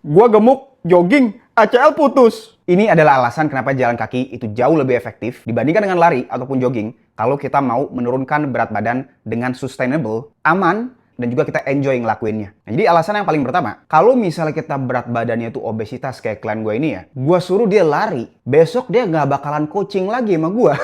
Gua gemuk, jogging, ACL putus. Ini adalah alasan kenapa jalan kaki itu jauh lebih efektif dibandingkan dengan lari ataupun jogging kalau kita mau menurunkan berat badan dengan sustainable, aman, dan juga kita enjoy ngelakuinnya. Nah, jadi alasan yang paling pertama, kalau misalnya kita berat badannya itu obesitas kayak klien gue ini ya, gue suruh dia lari, besok dia nggak bakalan coaching lagi sama gue.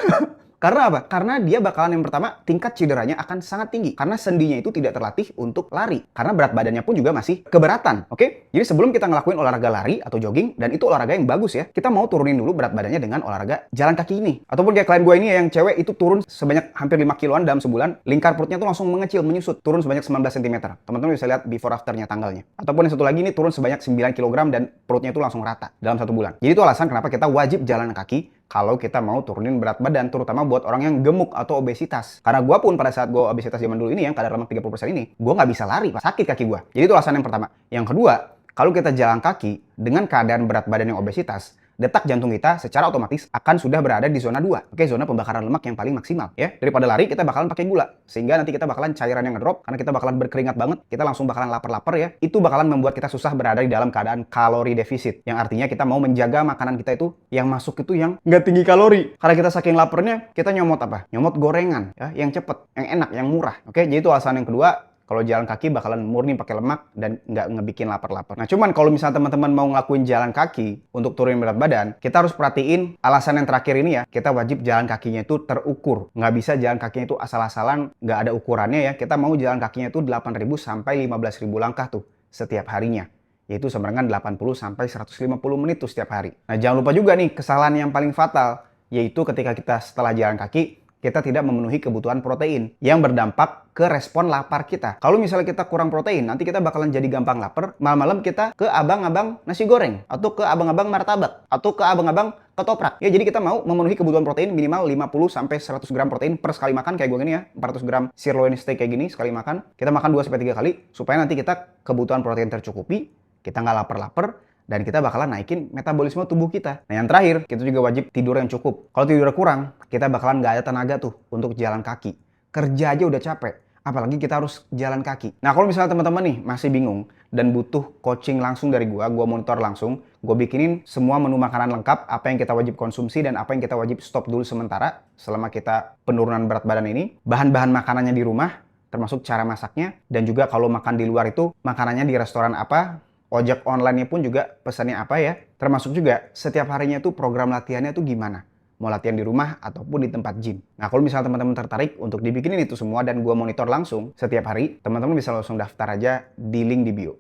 Karena apa? Karena dia bakalan yang pertama, tingkat cederanya akan sangat tinggi. Karena sendinya itu tidak terlatih untuk lari. Karena berat badannya pun juga masih keberatan. Oke? Jadi sebelum kita ngelakuin olahraga lari atau jogging, dan itu olahraga yang bagus ya, kita mau turunin dulu berat badannya dengan olahraga jalan kaki ini. Ataupun kayak klien gue ini ya, yang cewek itu turun sebanyak hampir 5 kiloan dalam sebulan, lingkar perutnya tuh langsung mengecil, menyusut. Turun sebanyak 19 cm. Teman-teman bisa lihat before afternya tanggalnya. Ataupun yang satu lagi ini turun sebanyak 9 kg dan perutnya itu langsung rata dalam 1 bulan. Jadi itu alasan kenapa kita wajib jalan kaki kalau kita mau turunin berat badan, terutama buat orang yang gemuk atau obesitas. Karena gue pun pada saat gue obesitas zaman dulu ini, yang kadar lemak 30% ini, gue nggak bisa lari, Pak. Sakit kaki gue. Jadi itu alasan yang pertama. Yang kedua, kalau kita jalan kaki dengan keadaan berat badan yang obesitas, detak jantung kita secara otomatis akan sudah berada di zona 2. Oke, zona pembakaran lemak yang paling maksimal. Ya, daripada lari, kita bakalan pakai gula. Sehingga nanti kita bakalan cairan yang ngedrop, karena kita bakalan berkeringat banget, kita langsung bakalan lapar-lapar ya. Itu bakalan membuat kita susah berada di dalam keadaan kalori defisit. Yang artinya kita mau menjaga makanan kita itu, yang masuk itu yang nggak tinggi kalori. Karena kita saking laparnya, kita nyomot apa? Nyomot gorengan, ya, yang cepet, yang enak, yang murah. Oke, jadi itu alasan yang kedua. Kalau jalan kaki bakalan murni pakai lemak dan nggak ngebikin lapar-lapar. Nah, cuman kalau misalnya teman-teman mau ngelakuin jalan kaki untuk turunin berat badan, kita harus perhatiin alasan yang terakhir ini ya. Kita wajib jalan kakinya itu terukur. Nggak bisa jalan kakinya itu asal-asalan, nggak ada ukurannya ya. Kita mau jalan kakinya itu 8.000 sampai 15.000 langkah tuh setiap harinya. Yaitu sama dengan 80 sampai 150 menit tuh setiap hari. Nah, jangan lupa juga nih kesalahan yang paling fatal, yaitu ketika kita setelah jalan kaki, kita tidak memenuhi kebutuhan protein yang berdampak ke respon lapar kita. Kalau misalnya kita kurang protein, nanti kita bakalan jadi gampang lapar. Malam-malam kita ke abang-abang nasi goreng, atau ke abang-abang martabak, atau ke abang-abang ketoprak. Ya, jadi kita mau memenuhi kebutuhan protein minimal 50-100 gram protein per sekali makan kayak gue gini ya. 400 gram sirloin steak kayak gini sekali makan. Kita makan 2-3 kali supaya nanti kita kebutuhan protein tercukupi, kita nggak lapar-lapar, dan kita bakalan naikin metabolisme tubuh kita. Nah, yang terakhir, kita juga wajib tidur yang cukup. Kalau tidur kurang, kita bakalan nggak ada tenaga tuh untuk jalan kaki. Kerja aja udah capek, apalagi kita harus jalan kaki. Nah, kalau misalnya teman-teman nih masih bingung dan butuh coaching langsung dari gua monitor langsung, gua bikinin semua menu makanan lengkap, apa yang kita wajib konsumsi dan apa yang kita wajib stop dulu sementara selama kita penurunan berat badan ini. Bahan-bahan makanannya di rumah, termasuk cara masaknya, dan juga kalau makan di luar itu makanannya di restoran apa, ojek online-nya pun juga pesannya apa ya. Termasuk juga setiap harinya tuh program latihannya tuh gimana. Mau latihan di rumah ataupun di tempat gym. Nah, kalau misalnya teman-teman tertarik untuk dibikinin itu semua dan gua monitor langsung setiap hari, teman-teman bisa langsung daftar aja di link di bio.